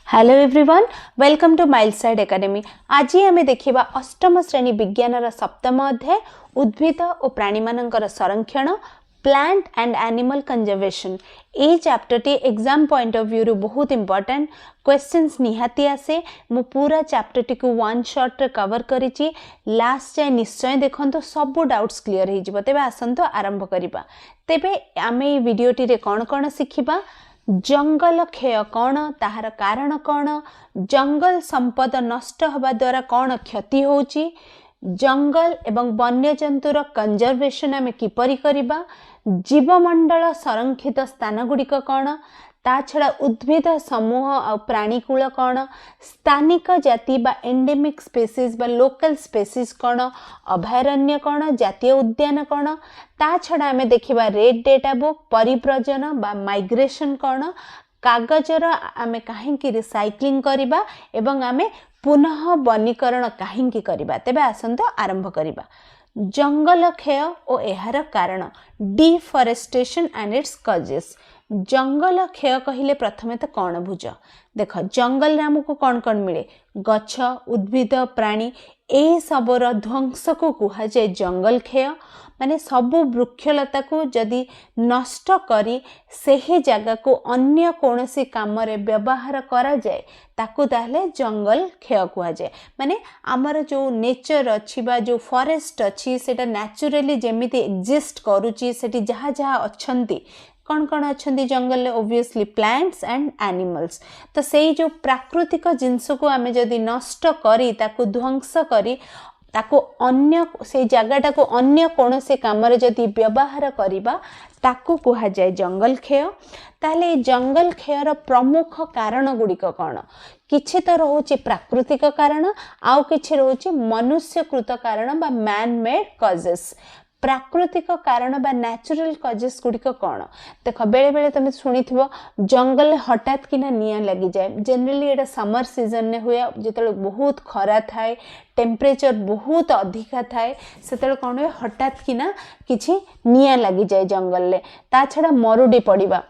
Hello everyone, welcome to Mileside academy. आज आम देखा अष्टम श्रेणी विज्ञान सप्तम अध्याय उद्भिद और प्राणी मानकर संरक्षण प्लांट एंड एनिमल कंजर्वेशन। ये chapter T exam point of view बहुत इंपोर्टेंट क्वेश्चंस निहाती आसे। मु पूरा चैप्टर टी को वन शॉट रे कवर करिछि। लास्ट जाए निश्चय देखंतु सब डाउट्स क्लियर हो जिवो। तेबे आसंतु आरंभ करिबा। तेबे आमे ए वीडियो टी रे कोन कोन शिखिबा, जंगल क्षय कौन, ताहार कारण कौन, जंगल संपद नष्ट हवा द्वारा कौन क्षति होची, जंगल एवं वन्य जंतुर कंजर्वेशन आमे किपरि करिबा, जीवमंडल संरक्षित स्थान गुड़िक कौन, ता छड़ा उद्भिद समूह और प्राणीकूल कौन, स्थानिक जाति बा एंडेमिक स्पेसीज बा लोकल स्पेसीज कौन, अभयारण्य कौन, जातीय उद्यान कौन, ता छड़ा आमे देखिबा रेड डेटा बुक, परिव्रजन बा माइग्रेशन कौन, कागजर आमे काहेकि रिसाइक्लिंग करिबा एवं आमे पुनः वनीकरण काहेकि करिबा। तेबे आसंतो आरंभ करिबा। जंगल क्षय और एहार कारण, डिफॉरेस्टेशन एंड इट्स कॉजेस। जंगल क्षय कहले प्रथमे तो कौन बुझ देख, जंगल आमको कौन कौन मिले, गछ उद्भिद प्राणी ए सबर ध्वंस को कहा जाए जंगल क्षय। माने सबु वृक्षलता को जदि नष्ट करी सेही जगह को अन्य कोनोसी काम रे व्यवहार करा जाए ताकू ताहले जंगल क्षय कहा जाए। माने आमर जो नेचर अच्छी बा जो फॉरेस्ट अच्छी सेटा नेचुरली जेमिति एग्जिस्ट करूची, सेठी जहाँ जहाँ अच्छंती कौन कौन अच्छा जंगल में, ओब्वियसली प्लांट्स एंड एनिमल्स। तो से जो प्राकृतिक जिनस को आमे जदि नष्ट करी ताकू ध्वंस करी ताकू अन्य से जगटा को अन्य कौन से काम रे जदि व्यवहार करिबा ताकू कहा जाए जंगल क्षय। ताहले जंगल क्षयर प्रमुख कारण गुड़िक कौन, किछि तो रोचे प्राकृतिक कारण, आउ किछि रोचे मनुष्यकृत कारण बा मैन मेड कॉजेस। प्राकृतिक कारण बा नेचुरल कॉजेस गुड़िक कौन देख, बेले बेले तुम शुणी जंगल हठात किना निया लगी जाए। जनरली एटा समर सीजन ने हुए, जिते बहुत खरा थाए, टेम्परेचर बहुत अधिका थाए, से कौन हुए हठात किना किछि निया लगी जाए जंगल ले। ता छड़ा मरुडी पड़िबा,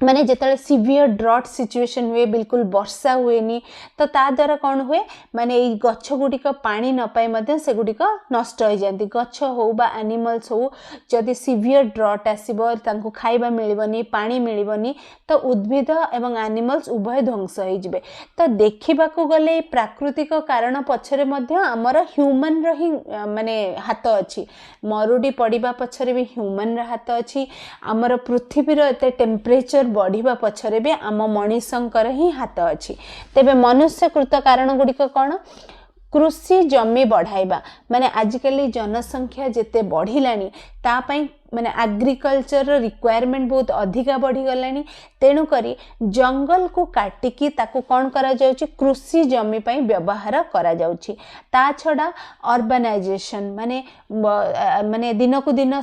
माने जिते सिवियर ड्रॉट सिचुएशन हुए, बिल्कुल वर्षा हुएनी, तो ता द्वारा कौन हुए माने ये गछ गुड़िक पानी न पाई मध्य से गुड़िक नष्ट हो जाती। गछ हो बा एनिमल्स हो, जदि सिवियर ड्रॉट आसीबो तांको खाइबा मिलिबनी, पानी मिलिबनी, तो उद्भिद एवं एनिमल्स उभय ध्वंस हो जिवे। तो देखिबा को गले प्राकृतिक कारण पछरे मध्य हमर ह्यूमन रो ही माने हाथ अछि। मरुडी पड़िबा पछरे भी ह्यूमन रो हाथ अछि। हमर पृथ्वी रो एते टेम्परेचर बढ़िबा पछरे भी आम मनुष्यंकर ही हाथ अछि। तेबे मनुष्यकृत कारण गुड़िक कौन, कृषि जमी बढ़ाइबा, माने आजिकली जनसंख्या जेते बढ़िलानी ता पई माने एग्रीकल्चर रिक्वायरमेंट बहुत अधिका बढ़ी गलानी। तेणु करी जंगल को काटिकी ताको कौन करा जाउची, कृषि जमी पई व्यवहार करा जाउची। ता छड़ा अर्बनाइजेशन माने माने दिन को दिन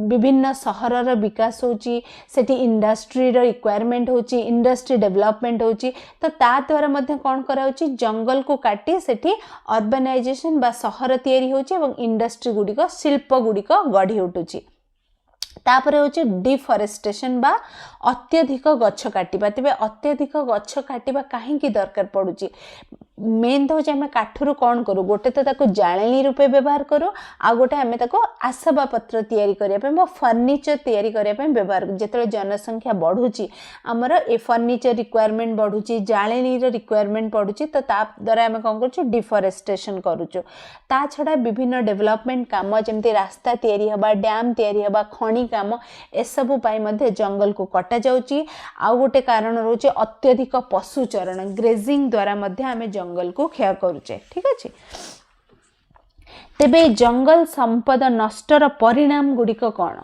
विभिन्न सहरर विकास होची, सेठी इंडस्ट्री रो रिक्वायरमेंट होची, इंडस्ट्री डेवलपमेंट होची। तो ता द्वारा मध्ये कौन करा होची, जंगल को काटी सेठी अर्बनाइजेशन बा सहर तयारी होची एवं इंडस्ट्री गुड़िक शिल्प गुड़िक गढ़ी उठुची। तापरे होची डिफॉरेस्टेशन बा अत्यधिक गछ काटिबा। तेबे अत्यधिक गछ काटिबा काहेकि दरकार पड़ुची, मेन तो होची आमे काठरू कौन करू, गोटे तो ताको जाळेनी रूपे व्यवहार करू, आ गोटे आमे ताको आसबा पत्र तयारी करिया पे बा फर्निचर तयारी करिया पे व्यवहार। जेतले जनसंख्या बढ़ुची हमर ए फर्निचर रिक्वायरमेंट बढ़ुची, जाळेनी रो रिक्वायरमेंट बढ़ुची, तो ता द्वारा आमे कोन करछु डिफॉरेस्टेशन करूछु। ता छडा विभिन्न डेवलपमेंट काम जेमति रास्ता तयारी हबा, डैम तयारी हबा, खणी काम ए सब पाई मध्ये जंगल को कटा जाउची। आ गोटे कारण रोचे अत्यधिक पशुचरण, ग्रेजिंग द्वारा मध्ये आमे जंगल को क्षय करूचे। ठीक अछि। तेबे जंगल संपद नष्टर परिणाम गुड़िक कौन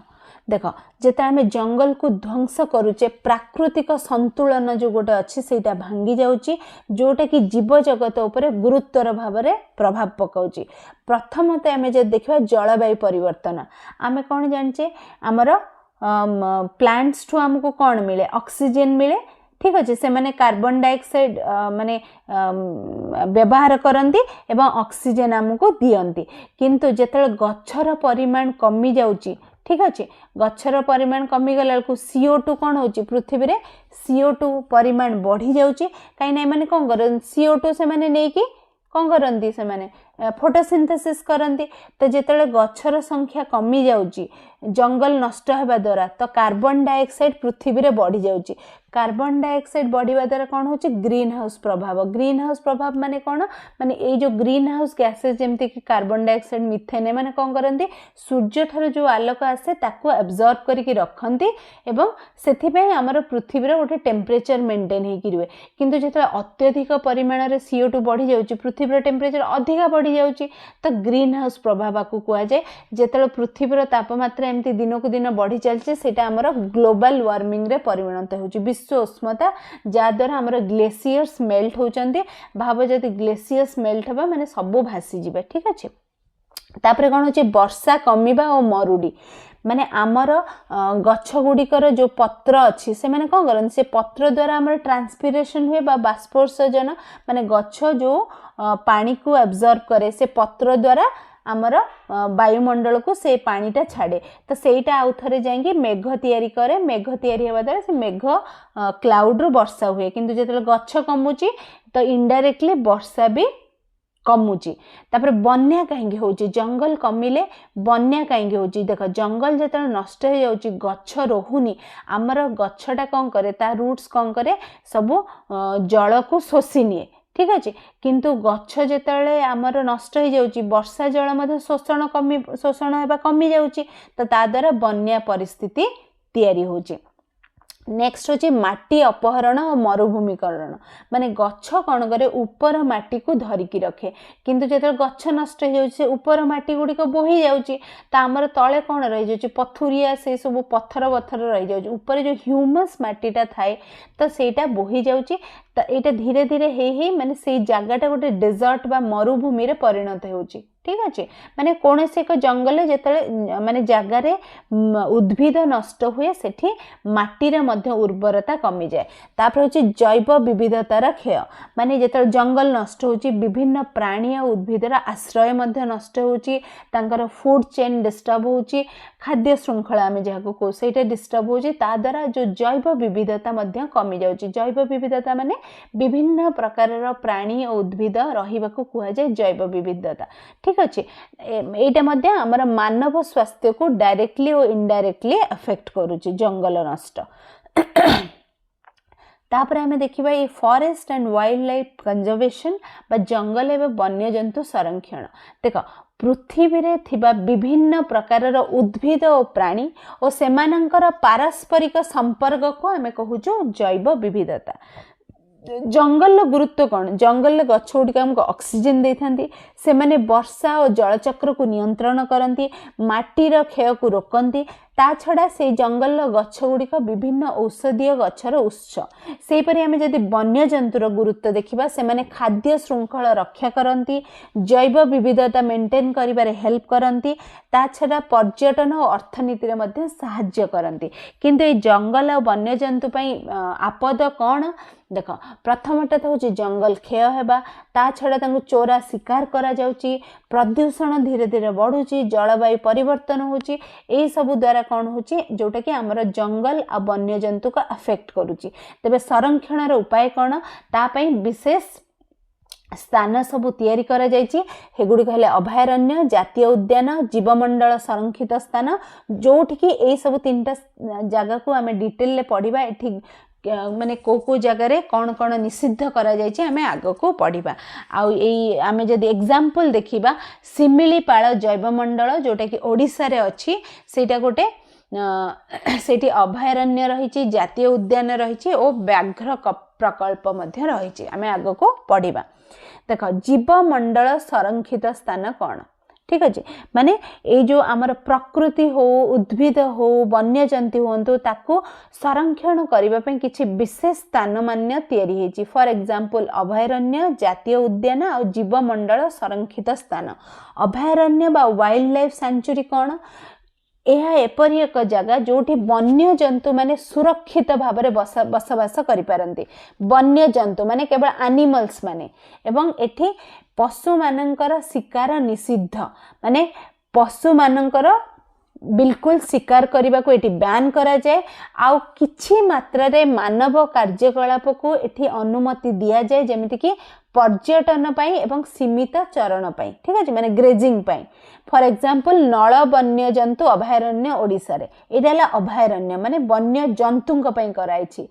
देख, जेता आमे जंगल को ध्वंस करूचे प्राकृतिक संतुलन जो गोटे अच्छी सेटा भांगी जाउची, जोटा कि जीव जगत उपरे गुरुतर भाव में प्रभाव पकाउची। प्रथमत आमे जे देखिबा जलवायु परिवर्तन, आमे कौन जानचे आमर प्लांट्स ठू हमको कौन मिले, ऑक्सीजन मिले। ठीक अच्छे, से माने कार्बन डाइऑक्साइड माने व्यवहार करती एवं ऑक्सीजन आमको दियंती। किंतु जेतले गच्छर परिमाण कमी जाउची ठीक अच्छे गछर परिमाण कमिगला बेलू CO2 कौन हो पृथ्वी रे CO2 परिमाण बढ़ी जाऊँगी कहीं माने कौन कर CO2 से माने नहीं कि कौन करती से माने फोटोसिंथेसिस करती तो जिते गछर संख्या कमी जाऊँगी जंगल नष्ट होगा द्वारा तो कार्बन डाइऑक्साइड पृथ्वी रे बढ़ी जाऊँगी कार्बन डाइऑक्साइड बढ़िया द्वारा कौन हो ग्रीन हाउस प्रभाव माने कौन माने ये जो ग्रीन हाउस गैसेस जमती कि कार्बन डाइऑक्साइड मिथेन माने कौन करती सूर्य ठार जो आलोक आसे ताकू एब्जॉर्ब करके रखती एवं से आमर पृथ्वी रे गोटे टेम्परेचर मेंटेन होगी रुए किंतु जिते अत्यधिक परिमाण रे CO2 बढ़ी जाऊँगी पृथ्वी टेम्परेचर अधिका बढ़ी जाऊँगी तो ग्रीन हाउस प्रभाव को कहुए जिते पृथ्वी तापमात्रा एमती दिन को दिन बढ़ी चलती से ग्लोबल वार्मिंग रे परिणत हो विश्व उष्णता जहाद्वारा आमर ग्लेसियर्स मेल्ट होचंदी भाव जदि ग्लेसियर्स मेल्ट हबा माने सबु भासी जिबे ठीक अछि तापरे कोन होची वर्षा कमिबा और मरुडी माने आमर गछ गुड़िकर जो पत्र अच्छी से माने कौन करन से पत्र द्वारा आमर ट्रांसपिरेशन हुए बा बाष्पोत्सर्जन माने गछ जो पानी को एब्जॉर्ब करे से पत्र द्वारा आमर वायुमंडल को से पानीटा छाड़े तो सेटा आउ थरे जाएंगे मेघ तैयारी करे मेघ तैयारी हेबा द्वारा से मेघ क्लाउड रो वर्षा हुए किंतु जेतले गछ कमुची तो इनडायरेक्टली वर्षा भी कमुची तापर बन्या कहीं होची जंगल कमिले बन्या कहीं होची देख जंगल जेतले नष्ट हो जाउची गछ रोहुनी आमर गछटा कौन करे ता रूट्स कौन करे सबु जल को शोषी निए ठीक अच्छे किंतु गछ जेतले आमर नष्ट हो जाउची वर्षा जल मध्य शोषण हेबा कमी जाउची तो ता द्वारा बन्या परिस्थिति तैयारी होची नेक्स्ट होची माटी अपहरण और मरुभूमिकरण माने गछ कौन करे ऊपर माटी को धरिकी रखे किंतु जेतले गछ नष्ट हो जाउची ऊपर माटी गुडी को बोही जाउची त हमर तळे कौन रहि जाउची पथुरिया से सब पत्थर रहि जाउची ऊपर जो ह्यूमस माटीटा थाए तो सेटा बोही जाउची तो एटा धीरे धीरे हे माने से जगहटा गोटे डेजर्ट बा मरुभूमि रे परिणत होउची ठीक अच्छे माने कौन से एक जंगल जिते माने जगार उद्भिद नष्ट हुए सेठी माटीर मध्य उर्वरता कमी जाए तापर होची जैव विविधतार क्षय माने जिते जंगल नष्ट होची विभिन्न प्राणी और उद्भिदर आश्रय मध्य नष्ट होची तांकर फूड चेन डिस्टर्ब होची खाद्य श्रृंखला आम जहाँ को सेटा डिस्टर्ब होची ता द्वारा जो जैव विविधता मध्य कमी जाउची जैव विविधता माने विभिन्न प्रकार प्राणी और उद्भिद रहिबा को कुहा जाय जैव विविधता ठीक अच्छे एटा मध्य आमर मानव स्वास्थ्य को डायरेक्टली और इनडायरेक्टली अफेक्ट करूची जंगल नष्ट तापर आमे देखिबा ये forest and wild life conservation बा जंगल एवं वन्यजंतु संरक्षण देख पृथ्वी रे थिबा विभिन्न प्रकार उद्भिद और प्राणी और सेमानंकर पारस्परिक संपर्क को आमे कहूचो जैव विविधता जंगल गुरुत्व कौन जंगल गछ गुड़िक आमको ऑक्सीजन दे थांती से माने वर्षा और जलचक्र को नियंत्रण करती माटीर क्षय को रोकती ता छड़ा से जंगल गछ गुड़िक विभिन्न औषधीय गछर उत्स सेहीपरि आमे जदि वन्य जंतुर गुरुत्व देखिबा से माने खाद्य श्रृंखल रक्षा करती जैव विविधता मेंटेन करिबारे हेल्प करती ता छड़ा पर्यटन और अर्थनीति रे मध्य सहाय्य करती किंतु ए जंगल और वन्य जंतु पई आपद कौन देख प्रथमटा तो हूँ जंगल क्षय होगा ता छड़ा तांको चोरा शिकार करा जाउची प्रदूषण धीरे धीरे बढ़ुची जलवायु परिवर्तन होची ए सब द्वारा कौन होची जोटा कि आमर जंगल आ वन्य जंतु को अफेक्ट करूची तेबे संरक्षण उपाय कौन ता पई विशेष स्थान सब तैयारी करा जायछि हेगुडी कहले अभयारण्य जातीय उद्यान जीवमंडल संरक्षित स्थान जोठी कि ए सब तीनटा जगह को आमे डिटेल ले पढिबा एठी माने को जगह कौन कौन निषिद्ध करा जायछि आमे आगो को पढ़िबा आ एई आमे जदि एग्जांपल देखिबा सिमिलीपाल जैवमंडल जोटा कि ओडिसा रे अछि सेटा गोटे सेठी अभयारण्य रही जातीय उद्यान रही और व्याघ्र प्रकल्प मध्य रही आमे आगो को पढ़िबा देख जीवमंडल संरक्षित स्थान कौन ठीक अच्छे माने ये जो आमर प्रकृति हो उद्भिद हो वन्य जंतु होंतु ताकू संरक्षण करबा पई किछि विशेष स्थान मान्य तैयारी हेछि फॉर एग्जांपल अभयारण्य जातीय उद्यान और जीवमंडल संरक्षित स्थान अभयारण्य बा वाइल्ड लाइफ सेंचुरी कौन यह एपरी एक जगह जोठी वन्य जंतु माने सुरक्षित भाव में बसवास करिपारंती वन्य जंतु माने केवल एनिमल्स माने एवं एठी पशु मानकर शिकार निषिद्ध माने पशु मानकर बिल्कुल शिकार करने को ये बैन करा जाए आउ किछि मात्रा रे मानव कार्यकलाप को ये अनुमति दि जाए जमिति कि पर्यटन पाई एवं सीमित चरण पाई ठीक अच्छे माने ग्रेजिंग पाई फॉर एग्जांपल नल वन्य जंतु अभयारण्य ओडिसा रे एटा अभयारण्य माने वन्य जंतुंक पई कराइछि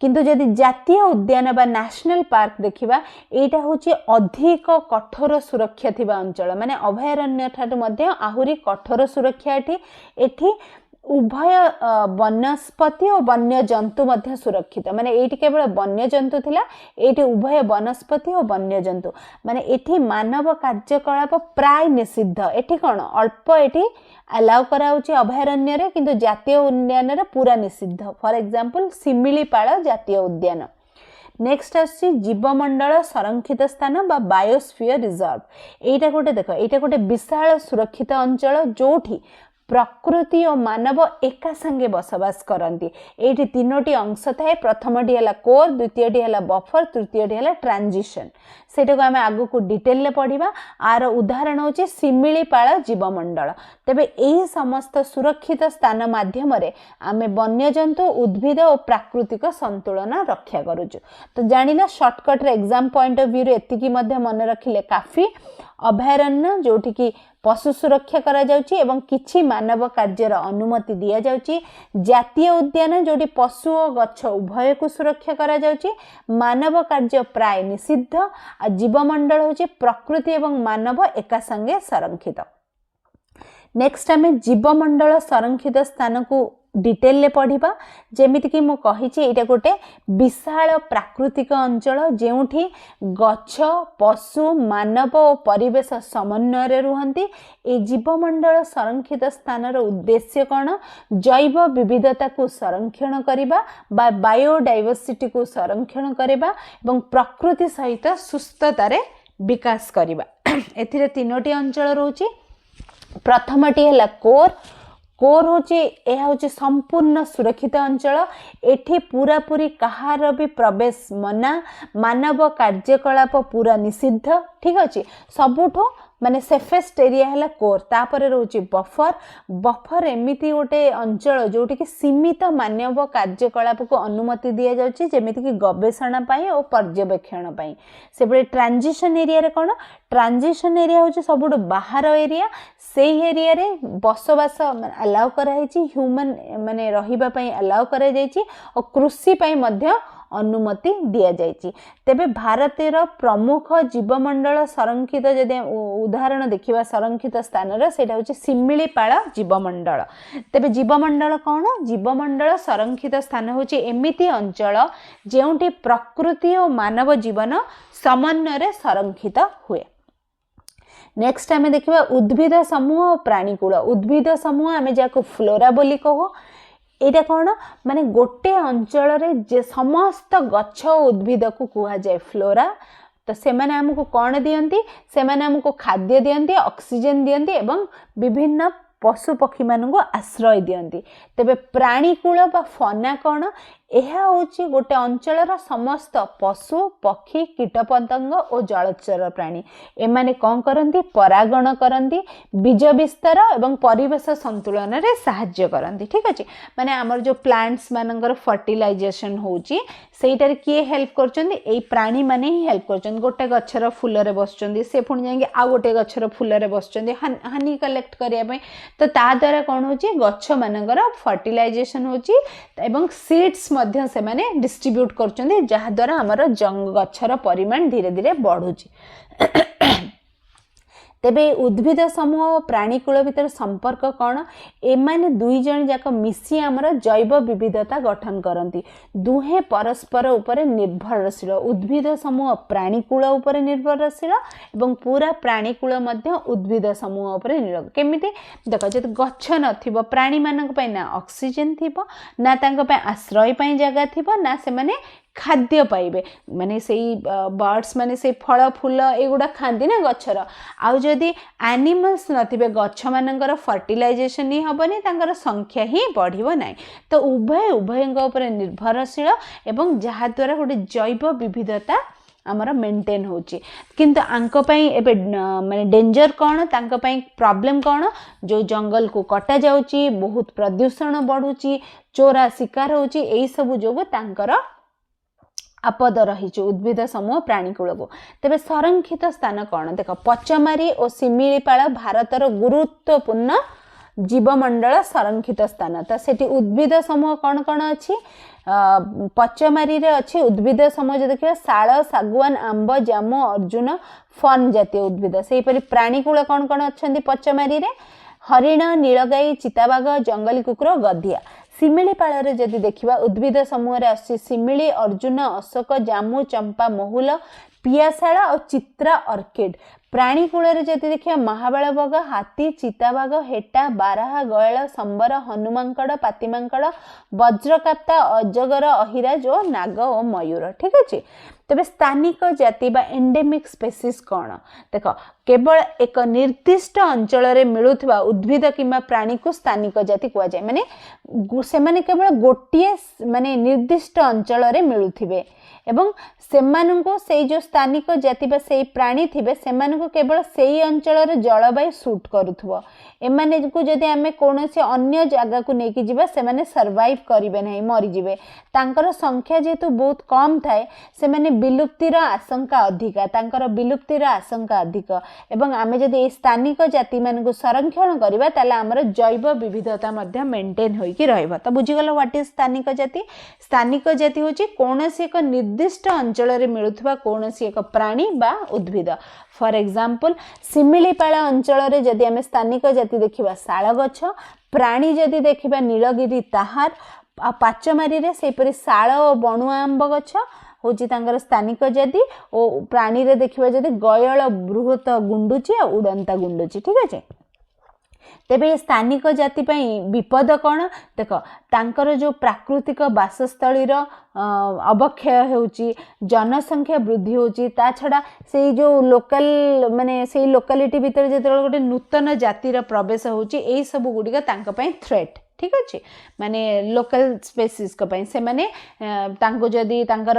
किंतु जदि जातीय उद्यान बा नेशनल पार्क देखिबा एटा होची अधिक कठोर सुरक्षा थिबा अंचल माने अभयारण्य ठाटु मध्ये आहुरी कठोर सुरक्षा एठी उभय वनस्पति और वन्य जंतु मध्य सुरक्षित माने एठी केवल वन्य जंतु थिला एठी उभय वनस्पति और वन्य जंतु माने एठी मानव कार्यकलाप प्राय निषिद्ध एठी कोन अल्प एठी अलाउ कराउची अभयारण्य रे किंतु जातीय उद्यान रे पूरा निषिद्ध फॉर एग्जांपल सिमिलीपाल जातीय उद्यान नेक्स्ट आसी जीवमंडल संरक्षित स्थान बा बायोस्फीयर रिजर्व एटा गोटे देखो एटा गोटे विशाल सुरक्षित अंचल जोठी प्रकृति और मानव एका संगे बसवास करती ये तीनोटी अंश थाए प्रथमटी है कोर द्वितीयटी है बफर तृतीयटी है ट्रांजिशन सेटा को आम आगु को डिटेल पढ़ा आर उदाहरण होची सिमिलीपाल जीवमंडल तेबे यही समस्त सुरक्षित स्थान माध्यम आम वन्यजंतु उद्भिद और प्राकृतिक संतुलन रक्षा करुचु तो जानिला शॉर्टकट रे एग्जाम पॉइंट ऑफ व्यू रे एतिकी मध्य मन रखिले काफी अभयारण्य जोठी की पशु सुरक्षा करा जाउची एवं किछि मानव कार्यर अनुमति दिया जाउची जातीय उद्यान जोटी पशु और गछ उभय को सुरक्षा करा जाउची मानव कार्य प्राय निषिद्ध आ जीवमंडल होची प्रकृति एवं मानव एका संगे संरक्षित नेक्स्ट आमे जीवमंडल संरक्षित स्थान को डिटेल ले पढ़िबा जेमिति कि मु कहिछि एटा गोटे विशाल प्राकृतिक अंचल जेउठी गछ पशु मानव और परिवेश समन्वय रे रुहंती ए जीवमंडल संरक्षित स्थान रो उद्देश्य कोन जैव विविधता को संरक्षण करिबा बा बायोडायवर्सिटी को संरक्षण करिबा एवं प्रकृति सहित सुस्थता रे विकास करिबा एथिरे तीनोटी अंचल रहउची प्रथमटी हला कोर होची यह होची संपूर्ण सुरक्षित अंचल एठी पूरा पूरी कहार भी प्रवेश मना मानव कार्यकलाप पूरा निषिद्ध ठीक अच्छे सबुठो माने सेफेस्ट एरिया है कोर तापर रोची बफर एमिति गोटे अंचल जोटी कि सीमित मानव कार्यकलाप को अनुमति दि जाउची जेमिति कि गवेषणा पाई और पर्यवेक्षण पाई से ट्रांजिशन एरिया रे कोन ट्रांजिशन एरिया होची सबुठो बाहर एरिया से एरिया रे बसवास अलाउ कराइछि ह्यूमन माने रहिबा पई अलाउ करा जाइछि और कृषि पई मध्य अनुमति दिया जाइछि तेबे भारतेर प्रमुख जीवमंडल संरक्षित जदि उदाहरण देखिबा संरक्षित स्थान रे सेटा होछि सिमिलीपाल जीवमंडल तेबे जीवमंडल कोन जीवमंडल संरक्षित स्थान होछि एमिति अंचल जेउठी प्रकृति और मानव जीवन समन्वय रे संरक्षित हुए नेक्स्ट आमे देखिबा उद्भिद समूह और प्राणीकूल उद्भिद समूह आमे जाको फ्लोरा बोली कहो एटा कोन माने गोटे अंचल रे जे समस्त गच्छ उद्भिद को कुहा जाय फ्लोरा तो से माने हमको कोन दियंती से माने हमको खाद्य दियंती ऑक्सीजन दियंती एवं विभिन्न पशु पक्षी मानू आश्रय दियंती तेबे प्राणीकूल बा फना कोन यह होची गोटे अंचलर समस्त पशु पक्षी कीटपतंग और जलचर प्राणी एमाने कौन करती परागण करती बीज विस्तार एवं परिवेश संतुलन रे साहाय्य करती ठीक अच्छे माने आमर जो प्लांट्स मानकर फर्टिलाइजेशन होची सेटार किए हेल्प करचंदी एई प्राणी माने ही हेल्प करचंदी गोटे गछर फूल रे बसचंदी से पुणी जाके आ गोटे गछर फूल रे बसचंदी हानि कलेक्ट करिया पई तो ता द्वारा कौन होची गछ मानकर फर्टिलाइजेशन होची एवं सीड्स मध्य से माने डिस्ट्रीब्यूट करचंदी जहा द्वारा हमर जंग गछर परिमाण धीरे धीरे बढ़ुची तेबे उद्भिद समूह और प्राणीकूल भितर संपर्क कौन एमाने दुई जन जाक मिसी आमर जैव विविधता गठन करती दुहे परस्पर उपरे निर्भरशील उद्भिद समूह प्राणीकूल उपरे निर्भरशील एवं पूरा प्राणीकूल मध्य उद्भिद समूह उपरे निर्भर केमिति देख जदि गछ नथिबो प्राणी मानक पय ना ऑक्सीजन थिबो ना तांक पय आश्रय पय जगह थिबो ना से माने खाद्य पाइबे माने सेई बर्ड्स माने से फल फूल एगुडा खांदी ना गछर आउ जदि एनिमल्स नथिबे गछ मानकर फर्टिलाइजेशन ही हबनी तांकर संख्या ही बढ़िबो नाही तो उभयंग ऊपर निर्भरशील एवं जहा द्वारा गोटे जैव विविधता आमर मेंटेन होची किंतु आंको पई एबे माने डेंजर कौन तांको पई प्रॉब्लम कौन जो जंगल को कटा जाउची बहुत प्रदूषण बढ़ुची चोरा शिकार होची एई सब जोगो तांकर आपद रही उद्भिद समूह प्राणीकूल को तेरे संरक्षित स्थान कौन देख पचमारी और शिमिलीपाल भारतर गुरुत्वपूर्ण जीवमंडल संरक्षित स्थान तो सेठी उद्भिद समूह कौन कौन अच्छी पचमारी रे अच्छी उद्भिद समूह जो देखिए शाल सागुआन आंब जामु अर्जुन फर्न जातीय उद्भिद से प्राणीकूल कौन कौन अच्छा पचमारी रे हरिण नीलगाई चिताबाघ जंगली कुकुर गधिया शिमिलीपाल जदि देखिबा उद्भिद समूह रे अच्छी शिमिली अर्जुन अशोक जामु चंपा महुल पियाशाला और चित्रा ऑर्किड प्राणीकूल जदि देखिए महाबल बग हाथी चिताबाघ हेटा बाराहा गयल संबर हनुमांकड़ पातिमांकड़ वज्रकाप्ता अजगर अहिराज और नाग और मयूर ठीक अच्छे तेरे स्थानिक जाति बा एंडेमिक स्पेसीज कौन देख केवल एक निर्दिष्ट अंचल रे मिलुथिबा उद्भिद किंबा प्राणी को स्थानिक जाति कुआ जाय माने से माने केवल गोटिए माने निर्दिष्ट अंचल रे मिलुथिबे एवं सेमानंको से जो स्थानिक जाति बा से प्राणी थिबे सेमानंको केवल सेही अंचल रे जलवायु सूट करूथबो एमाने को जदि आमे कोनोसी अन्य जगह को नेकी जिबा से माने सर्वाइव करिवे नाही मरि जिवे तांकर संख्या जेतु बहुत कम थाए से माने विलुप्तिर आशंका अधिक तांकर विलुप्तिर आशंका अधिक एवं आमे जदि स्थानिक जाति मानकु संरक्षण करिबा ताले हमर जैव विविधता मध्ये मेंटेन होई कि रहइबा त बुझि गलो व्हाट इज स्थानिक जाति होची कोनोसी एक निर्दिष्ट अंचल रे मिलुथबा कोनोसी एक प्राणी बा उद्भिद फॉर एग्जांपल शिमिलीपाल अंचल रे जदि आमे स्थानिक जाति देखिबा शाल गछ प्राणी जदि देखिबा नीलगिरी ताहार आ पाचमारी रे सेपरि शाल और बणुआ आंब गछ होची तांकर स्थानिक जाति और प्राणी रे देखिबा जदि गयल बृहत गुंडुची आ उड़ंता गुंडुची ठीक अछि तेबे स्थानिक जाति पई विपद कौन देख तांकर जो प्राकृतिक बासस्थली अवक्षय होची जनसंख्या वृद्धि होची ता छड़ा से जो लोकल माने से लोकालिटी भीतर जेतरो गोटे नूतन जातिर प्रवेश होची एई सब गुडिका तांक पई थ्रेट ठीक अच्छे माने लोकल स्पेसीज को पई से माने तांको जदी तांकर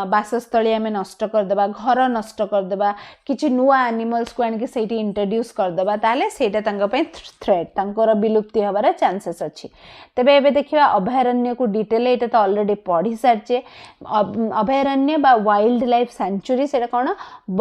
बासस्थली आमे नष्ट कर देबा घर नष्ट कर देबा किछि नुवा एनिमल्स को आनि के सेठी इंट्रोड्यूस कर देबा ताले सेटा तांको पई थ्रेट तांकर विलुप्ति हबार चांसेस अछि तबे एबे देखिबा अभयारण्य को डिटेल एटा तो ऑलरेडी पढी सारचे अभयारण्य बा वाइल्ड लाइफ सेंचुरी सेटा कोन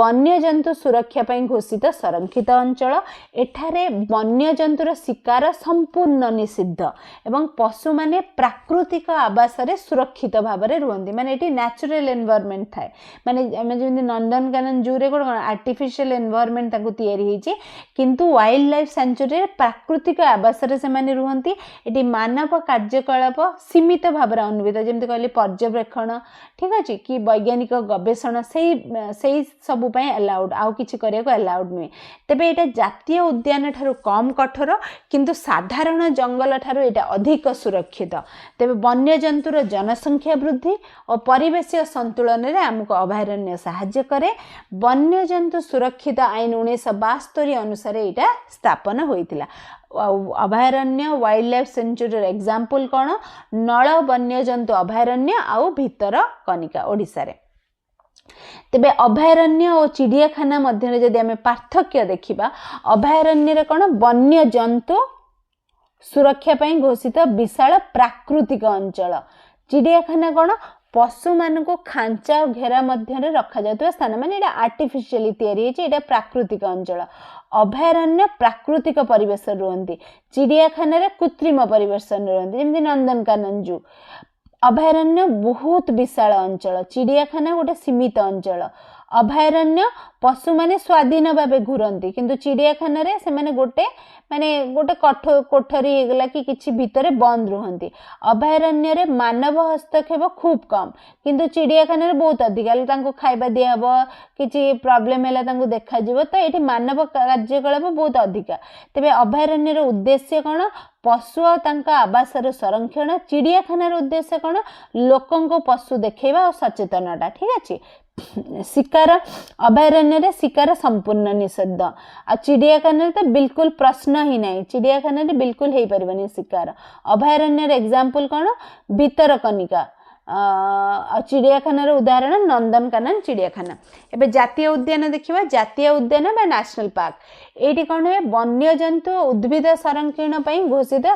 वन्य जंतु सुरक्षा पई घोषित संरक्षित अंचल एठारे वन्य जंतुर शिकार संपूर्ण निषिद्ध एवं पशु माने प्राकृतिक आवास रे सुरक्षित भाव रे रुहंदी माने एटी नेचुरल एनवायरनमेंट थाए माने हम जेमि नंदनकानन जू रे कोन आर्टिफिशियल एनवायरनमेंट ताकू तयारी हेची किंतु वाइल्ड लाइफ सेंचुरी रे प्राकृतिक आवास रे से माने रुहंती एटी मानव कार्यकलाप सीमित भाव रे अनुवित जेमि कहली पर्यवेक्षण ठीक अछि कि वैज्ञानिक गवेषणा सेही सब पय अलाउड आउ किछि करिया को अलाउड नै तबे एटा जातीय उद्यान ठारू कम कठोर किंतु साधारण जंगल ठारू एटा अधिक सुरक्षित तेबे वन्य जंतुर जनसंख्या वृद्धि और परिवेशीय संतुलन रे हमको अभयारण्य सहाय्य करे वन्य जंतु सुरक्षित आईन 1972 अनुसार एटा स्थापन होइतिला अभयारण्य वाइल्ड लाइफ सेंचुरी एग्जांपल कोन नळ वन्य जंतु अभयारण्य आउ भीतर कनिका ओडिसा रे तेबे अभयारण्य और चिड़ियाखाना मध्य जदि आमे पार्थक्य देखिबा अभयारण्य रे कोन वन्य जंतु सुरक्षा पई घोषित विशाल प्राकृतिक अंचल चिड़ियाखाना कोन पशु मान को खांचा और घेरा मध्य रखा जाता स्थान माने एटा आर्टिफिशियली तयारी है एटा प्राकृतिक अंचल अभयारण्य प्राकृतिक परिवेश रुहंती चिड़ियाखाना रे कृत्रिम परिवेश रुहंती जेमि नंदनकानन जू अभयारण्य बहुत विशाल अंचल चिड़ियाखाना गोटे सीमित अंचल अभयारण्य पशु माने स्वाधीन भावे घुरंती किंतु चिड़ियाखाना रे से माने गोटे कोठरी हेगला कि किछि भितरे बंद रुहंती अभयारण्य रे मानव हस्तक्षेप खूब कम किंतु चिड़ियाखाना रे बहुत अधिक तांको खाइबा दिया हबो किछि प्रॉब्लम हैला तांको देखा जिवो तो एठी मानव कार्यकलाप बहुत अधिक तबे अभयारण्य रो उद्देश्य कोन पशु और तांका आवास रो संरक्षण चिड़ियाखाना रो उद्देश्य कोन लोकन को पशु देखैबा और सचेतनता ठीक अछि शिकार अभयारण्य रे शिकार संपूर्ण निषिद्ध आ चिड़ियाखाना तो बिल्कुल प्रश्न ही नहीं चिड़ियाखाना रे बिल्कुल हेई परबनी शिकार अभयारण्य रे एग्जांपल कोन भीतरकनिका चिड़ियाखानार उदाहरण नंदनकानन चिड़ियाखाना। एबे जातीय उद्यान देखिबा, जातीय उद्यान बा नेशनल पार्क एटी कौन है वन्यजंतु उद्भिद संरक्षण पई घोषित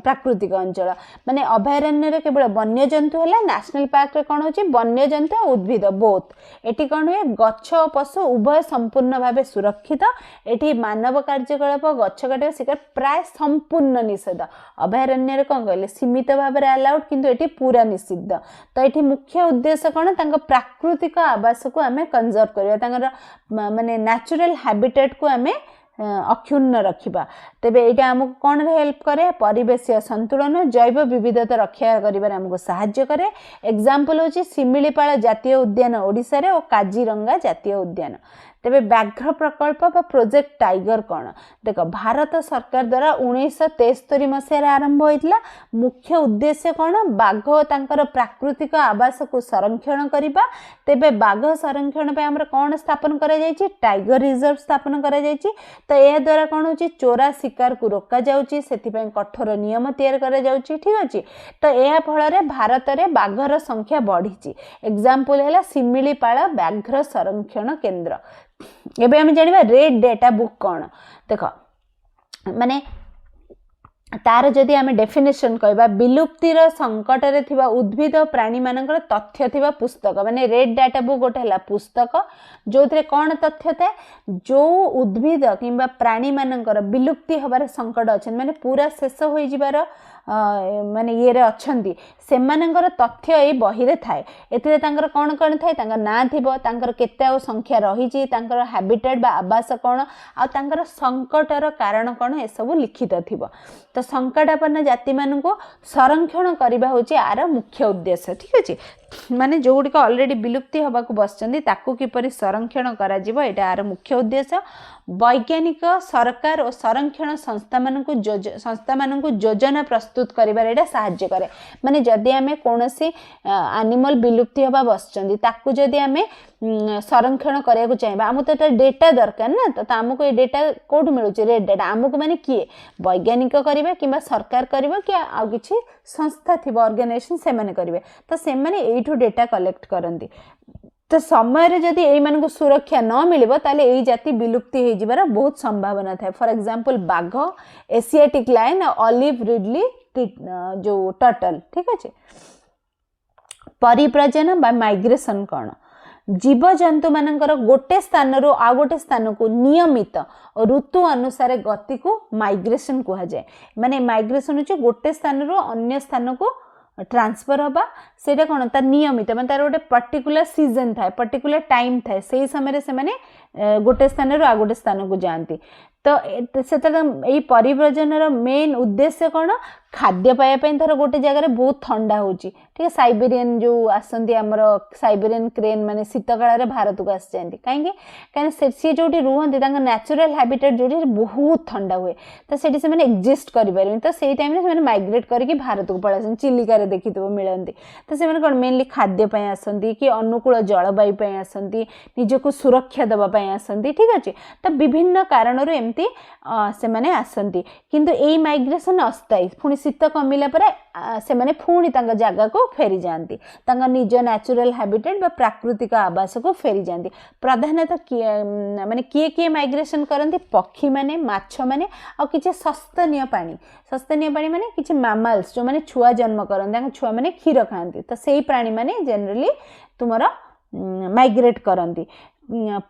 प्राकृतिक अंचल माने अभयारण्य केवल वन्यजंतु है, नेशनल पार्क रे कौन होची वन्यजंतु और उद्भिद बोथ एटी कौन है गछ और पशु उभय संपूर्ण भाव सुरक्षित। एटी मानव कार्यकलाप गछ काटिबा शिकार प्राय संपूर्ण निषेध। अभयारण्य रे कौन कहले सीमित भाव में अलाउड किंतु एटी पूरा निषिद्ध। तो ये मुख्य उद्देश्य कौन तांका प्राकृतिक आवास को आमे कंजर्व करिया, तांकर माने नेचुरल हैबिटेट को आमे अक्षुण्ण रखिबा। तेबे एटा हमको कौन हेल्प करे परिवेशीय संतुलन जैव विविधता रक्षा करिबार हमको सहाय्य करे। एग्जांपल होची शिमिलीपाल जातीय उद्यान ओडिसा रे और काजीरंगा जातीय उद्यान। तेबे व्याघ्र प्रकल्प बा प्रोजेक्ट टाइगर कौन देख भारत सरकार द्वारा 1973 मसीह आरंभ होइतला। मुख्य उद्देश्य कौन बाघ तांकर प्राकृतिक आवास को संरक्षण करिबा। तेबे बाघ संरक्षण पे हमर कौन स्थापन करा जायछि टाइगर रिजर्व स्थापन करा जायछि। तो ए द्वारा कौन होछि चोरा शिकार को रोका जाउछि, सेति पय कठोर नियम तैयार करा जाउछि। ठीक अछि। तो ए फल रे भारत रे बाघर संख्या बढ़िछि। एग्जांपल हैला शिमिलीपाल व्याघ्र संरक्षण केंद्र। एबे हम जानिबा रेड डेटा बुक कौन देख माने तार जदि आम डेफिनेशन कहबा विलुप्तिर संकट रे थिबा उद्भिद प्राणी मानकर तथ्य थिबा पुस्तक माने रेड डाटा बुक गोटे हला पुस्तक जो थरे कौन तथ्य था जो उद्भिद किंबा प्राणी मानकर विलुप्ति हबार संकट अच्छन माने पूरा शेष होई जिबार माने ये रे अछंती से मानकर तथ्य ए बही रे थाए। एथिरे तांकर कौन कौन थाए तांकर ना थिबो तांकर केते आ संख्या रही छि तांकर हैबिटेट बा आवास कौन आ तांकर संकटर कारण कौन ए सब लिखित थिबो। तो संकटापन्न जाति मान को संरक्षण करबा होची आर मुख्य उद्देश्य। ठीक अछि माने जो गुडी ऑलरेडी विलुप्ति हबा को बसचंदी ताकू किपरि संरक्षण करा जिवो एटा आर मुख्य उद्देश्य। वैज्ञानिक सरकार और संरक्षण संस्था मान को योजना प्रस्तुत करिबार एटा सहाय्य करे। माने जदि आमे कोनोसी एनिमल विलुप्ति हबा बसचंदी ताकू जदि आमे संरक्षण करिया को चाहिबा हमको तो डेटा दरकार ना। तो हमको ये डेटा कोड मिलुची रेड डेटा हमको माने किए वैज्ञानिक करिबा किंबा सरकार करिबा कि आ किछि संस्था थिबा ऑर्गेनाइजेशन से माने करिवे। तो से माने एठू डेटा कलेक्ट करंती। तो समय रे जदि एई मान को सुरक्षा न मिलिबो ताले एई जाति विलुप्ति हे जिबार बहुत संभावना थाए। फॉर एग्जांपल बाघ एशियाटिक लायन ऑलिव रिडली जो टर्टल। ठीक अछि। परिप्रजन बा माइग्रेशन कौन जीव जंतु मानकर गोटे स्थान रो आ गोटे स्थान को नियमित और ऋतु अनुसार गति को माइग्रेशन कहा जाए। माने माइग्रेशन होचे गोटे स्थान रो अन्य स्थान को ट्रांसफर हबा सेटा कोन त नियमित माने तार गोटे पर्टिकुलर सीजन थाए पर्टिकुलर टाइम थाए सेही समय से माने गोटे स्थान रो आ गोटे स्थान को जानती। तो से परिव्रजन मेन उद्देश्य कौन खाद्य पाइबा धर गोटे जगह बहुत ठंडा होची। ठीक है साइबेरियन जो आसंती आमर साइबेरियन क्रेन माने शीत काल भारत को आसी जाती कहीं सी जो रुहती नेचुरल हैबिटेट जो बहुत ठंडा हुए तो से एक्जिस्ट करें। तो से टाइम से माइग्रेट करके भारत को पलि चिलिका देखी मिलती। तो से कौन मेनली खाद्य आसती कि अनुकूल जलवायु आसती निजक सुरक्षा देवाई आसती। ठीक अच्छे। तो विभिन्न कारणर एमती से माने आसती किंतु एई माइग्रेशन अस्थायी पुणी शीत कमिला परे से माने पुणी तांका जगह को फेरी जाती तांका निज नेचुरल हैबिटेट बा प्राकृतिक आवास को फेरी जाती। प्रधानतः माने किए माइग्रेशन करती पक्षी माने माछ माने आ किछि सस्तनीय पानी माने किछि मैमल्स जो माने छुआ जन्म करते छुआ माने क्षीर खाती। तो सेही प्राणी माने जनरली तुमरा माइग्रेट करती।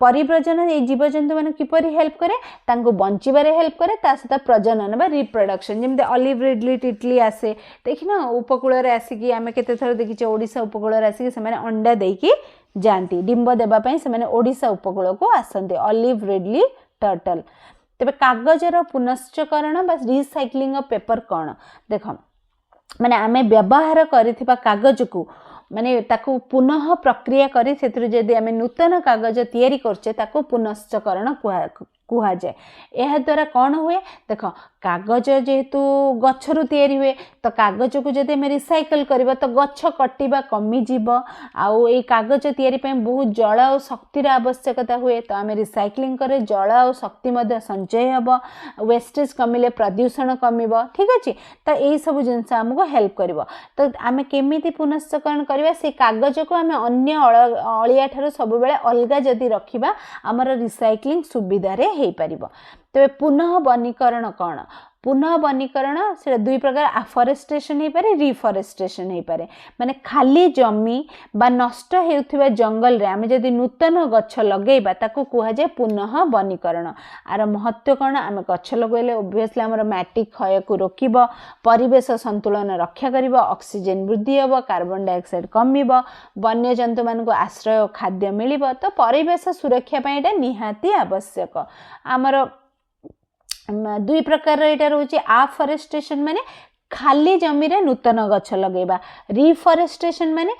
परिव्रजन ये जीवजंतु मान किपरि हेल्प करे तांको बंचिबारे हेल्प करे ता सहित प्रजनन बा रिप्रोडक्शन जेमते ऑलिव रिडली टिटली आसे देखिना उपकूल रे आसिकी आमे केते थर देखिचे ओडिसा उपकूल रे आसिकी से माने अंडा देकी जानती डिंब देबा पई से माने ओडिसा उपकूल को आसंती ऑलिव रिडली टर्टल। तबे कागजर पुनश्चकरण बा रिसाइक्लिंग ऑफ पेपर कौन देख माने आमे व्यवहार करिथिबा कागज को माने ताकू पुनः प्रक्रिया करी सेतिर जदि आमे नूतन कागज तैयारी करछे ताकू पुनश्चकरण कुहाए। यह द्वारा कौन हुए देख कागज जेहेतु गच्छरु तैयारी हुए तो कागज को जदि आम रिसाइकल करबा तो गछ कटिबा कमिजिब आउ ए कागज तैयारी पे बहुत जल और शक्तिर आवश्यकता हुए तो आम रिसाइक्लिंग करे जल और शक्ति मध्य संचय हेब वेस्टेज कमिले प्रदूषण कमिब ठीक अच्छे तो यही सब जिनस आमको हेल्प कर तो आम केमी पुनश्चकरण करवा से कागज को आम अन्य अलिया ठार सब बेले अलग जदि रखा आमर रिसाइक्लिंग सुविधा रे हो पार। तेरे पुनः वनीकरण कौन पुनः वनीकरण से दुई प्रकार आफरेस्टेशन हो पारे रिफरेस्टेशन हो पारे माने खाली जमी बा नष्ट होउथिबा जंगल रे आमे जदि नूतन गछ लगेबा ताको कुहा जाय पुनः वनीकरण। आर महत्व कौन आमे गछ लगेले ओब्वियसली हमर माटी क्षय को रोकिबो परिवेश संतुलन रक्षा करिबो ऑक्सीजन वृद्धि हेबो कार्बन डाइऑक्साइड कमिबो वन्य जंतु मान को आश्रय और खाद्य मिलिबो तो परिवेश सुरक्षा पय एटा निहाती आवश्यक। आमर दुई प्रकार एटा रोचे आफरेस्टेशन माने खाली जमी रे नूतन गछ लगेबा रिफरेस्टेशन माने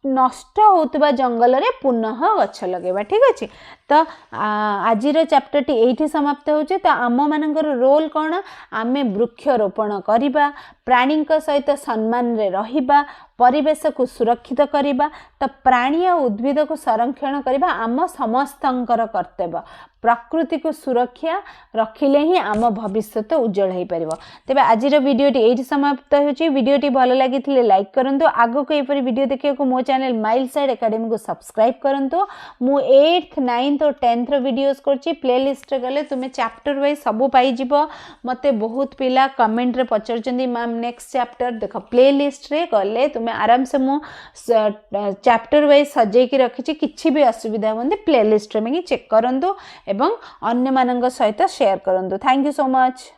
नष्ट होतबा जंगल रे पुनः गछ लगेबा ठीक अछि। तो आजिर चैप्टर टी एठी समाप्त होचे तो आम मानकर रोल कौन आमे वृक्षरोपण करिबा प्राणी सहित सम्मान रे रहिबा परिवेश को सुरक्षित करिबा तो प्राणी और उद्भिद को संरक्षण करिबा आम समस्तंकर कर्तव्य प्रकृति को सुरक्षा रखिले ही आम भविष्य तो उज्जवल हो पार। तेबे आजिर वीडियोटी एठी समाप्त होची वीडियोटी भल लागिथिले लाइक करंतु आगो को एपरि वीडियो देखिया को मो चैनल माइल्ड साइड एकेडमी को सब्सक्राइब करंतु मु 8th 9th और 10th वीडियोस करची प्लेलिस्ट रे गले तुमे चैप्टर वाइज सब पाई जिवो। मते बहुत पिला कमेंट रे पचरचंदी मैम नेक्स्ट चैप्टर देख प्लेलिस्ट रे गले तुमे आराम से मु चैप्टर वाइज सजे की रखिछि किछि भी असुविधा होंदे प्लेलिस्ट रे में चेक करंतु एवं अन्य मानक सहित शेयर करंतु। Thank you so much.